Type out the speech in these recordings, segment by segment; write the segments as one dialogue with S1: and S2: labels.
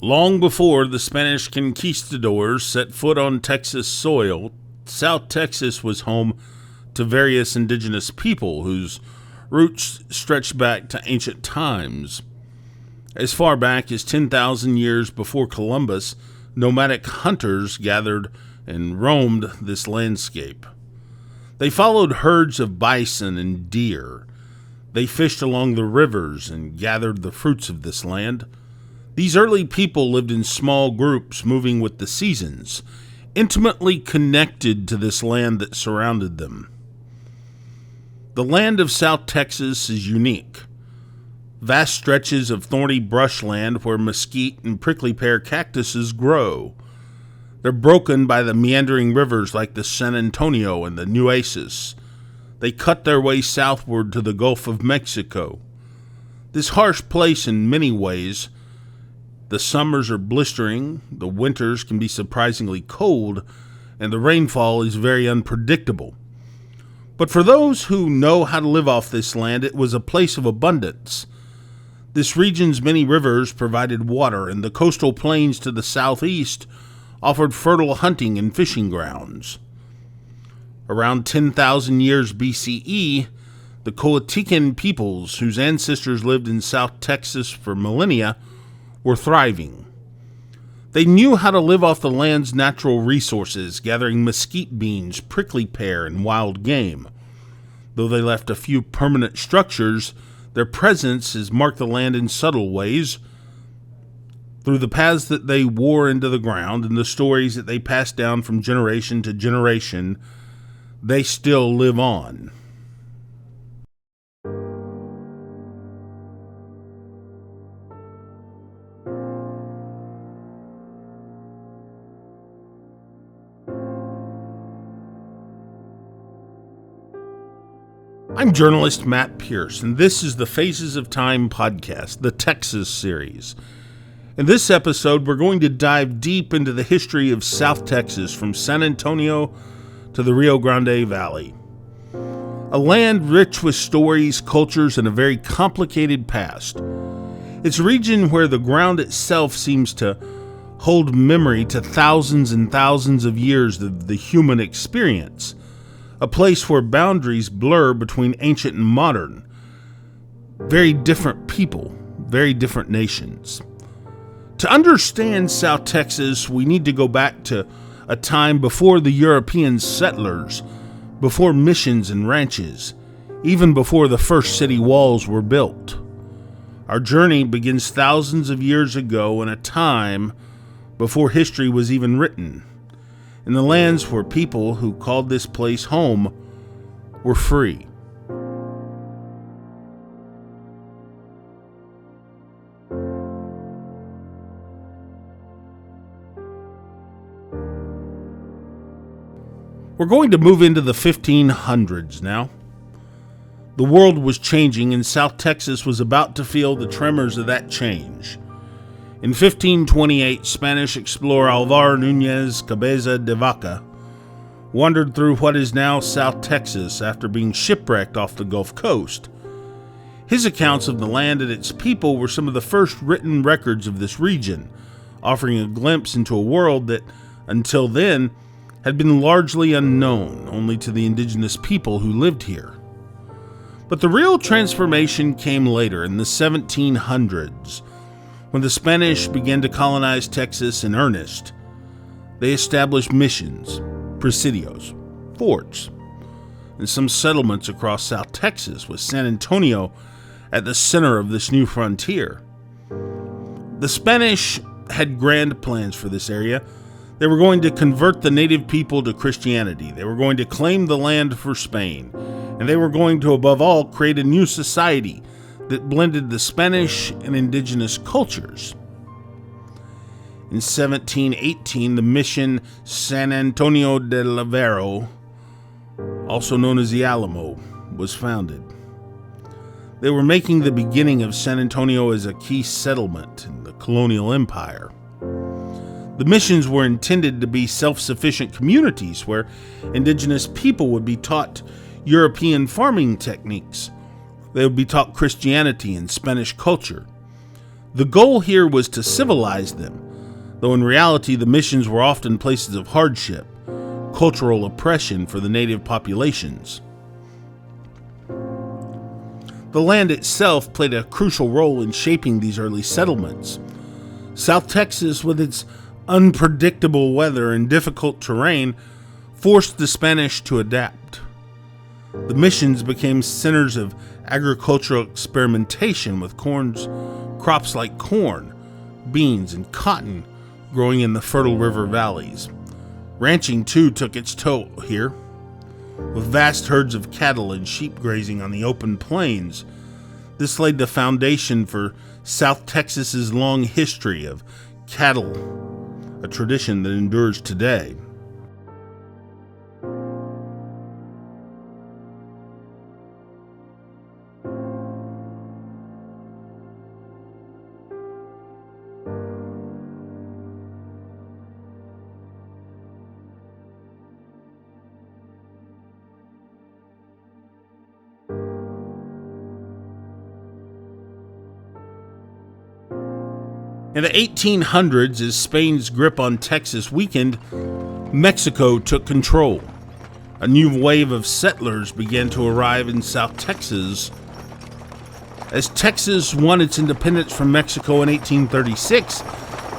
S1: Long before the Spanish conquistadors set foot on Texas soil, South Texas was home to various indigenous people whose roots stretched back to ancient times. As far back as 10,000 years before Columbus, nomadic hunters gathered and roamed this landscape. They followed herds of bison and deer. They fished along the rivers and gathered the fruits of this land. These early people lived in small groups, moving with the seasons, intimately connected to this land that surrounded them. The land of South Texas is unique. Vast stretches of thorny brushland where mesquite and prickly pear cactuses grow. They're broken by the meandering rivers like the San Antonio and the Nueces. They cut their way southward to the Gulf of Mexico. This harsh place in many ways. The summers are blistering, the winters can be surprisingly cold, and the rainfall is very unpredictable. But for those who know how to live off this land, it was a place of abundance. This region's many rivers provided water, and the coastal plains to the southeast offered fertile hunting and fishing grounds. Around 10,000 years BCE, the Coatican peoples, whose ancestors lived in South Texas for millennia, were thriving. They knew how to live off the land's natural resources, gathering mesquite beans, prickly pear, and wild game. Though they left a few permanent structures, their presence has marked the land in subtle ways. Through the paths that they wore into the ground and the stories that they passed down from generation to generation, they still live on. I'm journalist Matt Pierce, and this is the Phases of Time podcast, the Texas series. In this episode, we're going to dive deep into the history of South Texas from San Antonio to the Rio Grande Valley. A land rich with stories, cultures, and a very complicated past. It's a region where the ground itself seems to hold memory to thousands and thousands of years of the human experience. A place where boundaries blur between ancient and modern. Very different people, very different nations. To understand South Texas, we need to go back to a time before the European settlers, before missions and ranches, even before the first city walls were built. Our journey begins thousands of years ago in a time before history was even written, in the lands where people who called this place home were free. We're going to move into the 1500s now. The world was changing, and South Texas was about to feel the tremors of that change. In 1528, Spanish explorer Alvar Núñez Cabeza de Vaca wandered through what is now South Texas after being shipwrecked off the Gulf Coast. His accounts of the land and its people were some of the first written records of this region, offering a glimpse into a world that, until then, had been largely unknown only to the indigenous people who lived here. But the real transformation came later, in the 1700s, when the Spanish began to colonize Texas in earnest. They established missions, presidios, forts, and some settlements across South Texas, with San Antonio at the center of this new frontier. The Spanish had grand plans for this area. They were going to convert the native people to Christianity. They were going to claim the land for Spain. And they were going to, above all, create a new society that blended the Spanish and indigenous cultures. In 1718, the mission San Antonio del Avero, also known as the Alamo, was founded. They were making the beginning of San Antonio as a key settlement in the colonial empire. The missions were intended to be self-sufficient communities where indigenous people would be taught European farming techniques. They would be taught Christianity and Spanish culture. The goal here was to civilize them, though in reality the missions were often places of hardship, cultural oppression for the native populations. The land itself played a crucial role in shaping these early settlements. South Texas, with its unpredictable weather and difficult terrain, forced the Spanish to adapt. The missions became centers of agricultural experimentation with crops like corn, beans, and cotton growing in the fertile river valleys. Ranching, too, took its toll here. With vast herds of cattle and sheep grazing on the open plains, this laid the foundation for South Texas's long history of cattle, a tradition that endures today. In the 1800s, as Spain's grip on Texas weakened, Mexico took control. A new wave of settlers began to arrive in South Texas. As Texas won its independence from Mexico in 1836,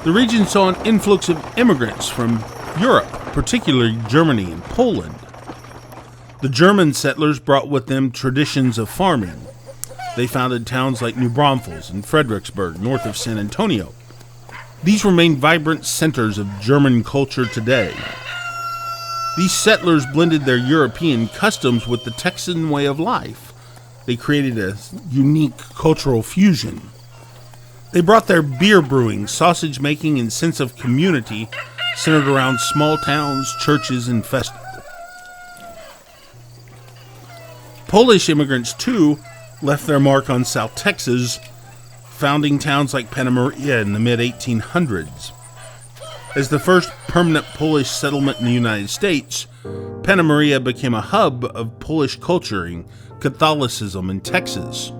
S1: the region saw an influx of immigrants from Europe, particularly Germany and Poland. The German settlers brought with them traditions of farming. They founded towns like New Braunfels and Fredericksburg, north of San Antonio. These remain vibrant centers of German culture today. These settlers blended their European customs with the Texan way of life. They created a unique cultural fusion. They brought their beer brewing, sausage making, and sense of community centered around small towns, churches, and festivals. Polish immigrants, too, left their mark on South Texas, founding towns like Panna Maria in the mid-1800s. As the first permanent Polish settlement in the United States, Panna Maria became a hub of Polish culture and Catholicism in Texas.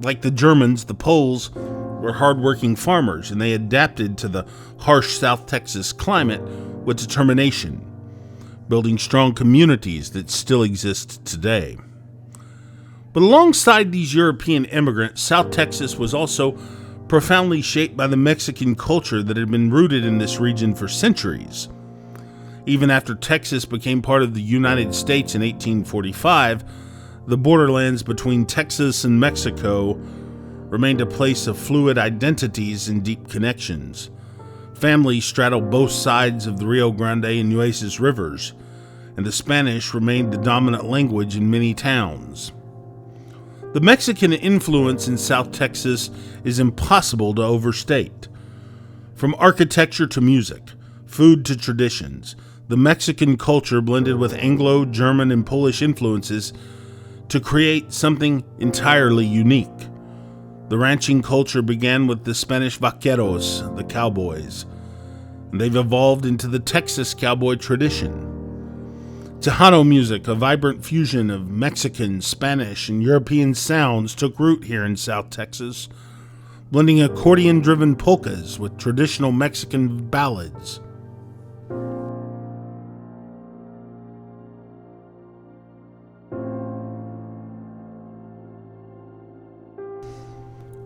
S1: Like the Germans, the Poles were hardworking farmers, and they adapted to the harsh South Texas climate with determination, building strong communities that still exist today. But alongside these European immigrants, South Texas was also profoundly shaped by the Mexican culture that had been rooted in this region for centuries. Even after Texas became part of the United States in 1845, the borderlands between Texas and Mexico remained a place of fluid identities and deep connections. Families straddled both sides of the Rio Grande and Nueces rivers, and the Spanish remained the dominant language in many towns. The Mexican influence in South Texas is impossible to overstate. From architecture to music, food to traditions, the Mexican culture blended with Anglo, German, and Polish influences to create something entirely unique. The ranching culture began with the Spanish vaqueros, the cowboys, and they've evolved into the Texas cowboy tradition. Tejano music, a vibrant fusion of Mexican, Spanish, and European sounds, took root here in South Texas, blending accordion-driven polkas with traditional Mexican ballads.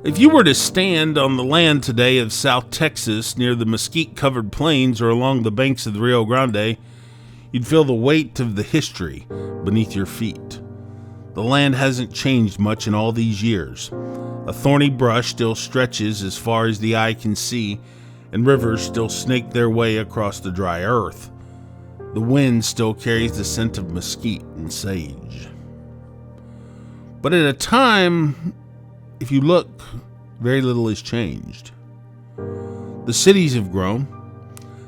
S1: If you were to stand on the land today of South Texas near the mesquite-covered plains or along the banks of the Rio Grande, you'd feel the weight of the history beneath your feet. The land hasn't changed much in all these years. A thorny brush still stretches as far as the eye can see, and rivers still snake their way across the dry earth. The wind still carries the scent of mesquite and sage. But at a time, if you look, very little has changed. The cities have grown.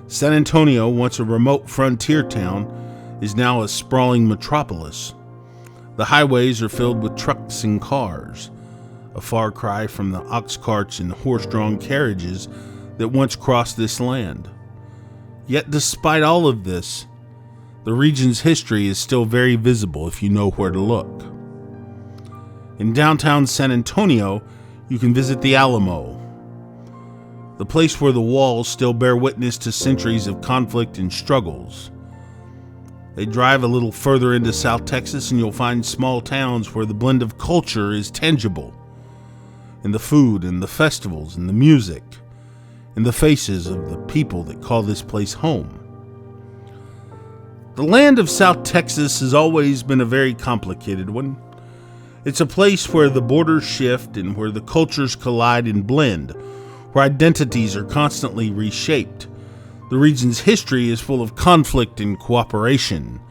S1: San Antonio, once a remote frontier town, is now a sprawling metropolis. The highways are filled with trucks and cars, a far cry from the ox carts and horse-drawn carriages that once crossed this land. Yet despite all of this, the region's history is still very visible if you know where to look. In downtown San Antonio, You can visit the Alamo, the place where the walls still bear witness to centuries of conflict and struggles. They drive a little further into South Texas and you'll find small towns where the blend of culture is tangible, in the food and the festivals and the music, in the faces of the people that call this place home. The land of South Texas has always been a very complicated one. It's a place where the borders shift and where the cultures collide and blend, where identities are constantly reshaped. The region's history is full of conflict and cooperation.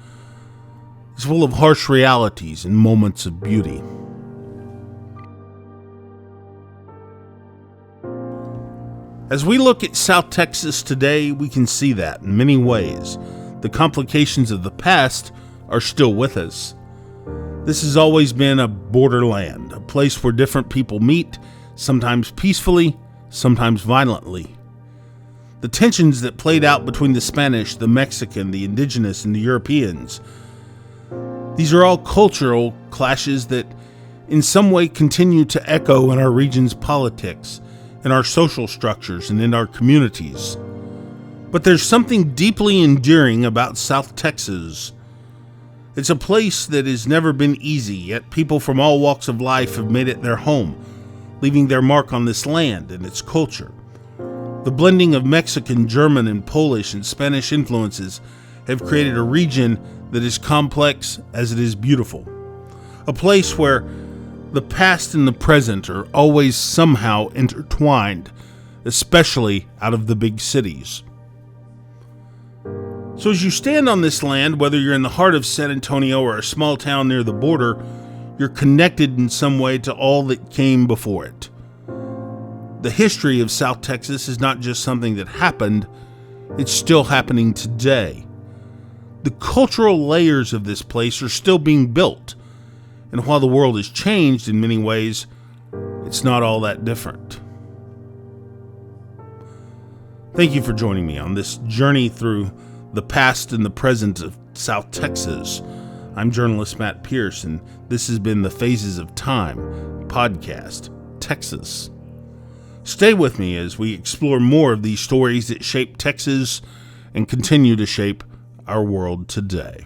S1: It's full of harsh realities and moments of beauty. As we look at South Texas today, we can see that in many ways. The complications of the past are still with us. This has always been a borderland, a place where different people meet, sometimes peacefully, sometimes violently. The tensions that played out between the Spanish, the Mexican, the indigenous, and the Europeans. These are all cultural clashes that in some way continue to echo in our region's politics, in our social structures, and in our communities. But there's something deeply enduring about South Texas. It's a place that has never been easy, yet people from all walks of life have made it their home, leaving their mark on this land and its culture. The blending of Mexican, German, and Polish and Spanish influences have created a region that is complex as it is beautiful. A place where the past and the present are always somehow intertwined, especially out of the big cities. So as you stand on this land, whether you're in the heart of San Antonio or a small town near the border, you're connected in some way to all that came before it. The history of South Texas is not just something that happened, it's still happening today. The cultural layers of this place are still being built, and while the world has changed in many ways, it's not all that different. Thank you for joining me on this journey through the past and the present of South Texas. I'm journalist Matt Pierce, and this has been the Phases of Time podcast, Texas. Stay with me as we explore more of these stories that shape Texas and continue to shape our world today.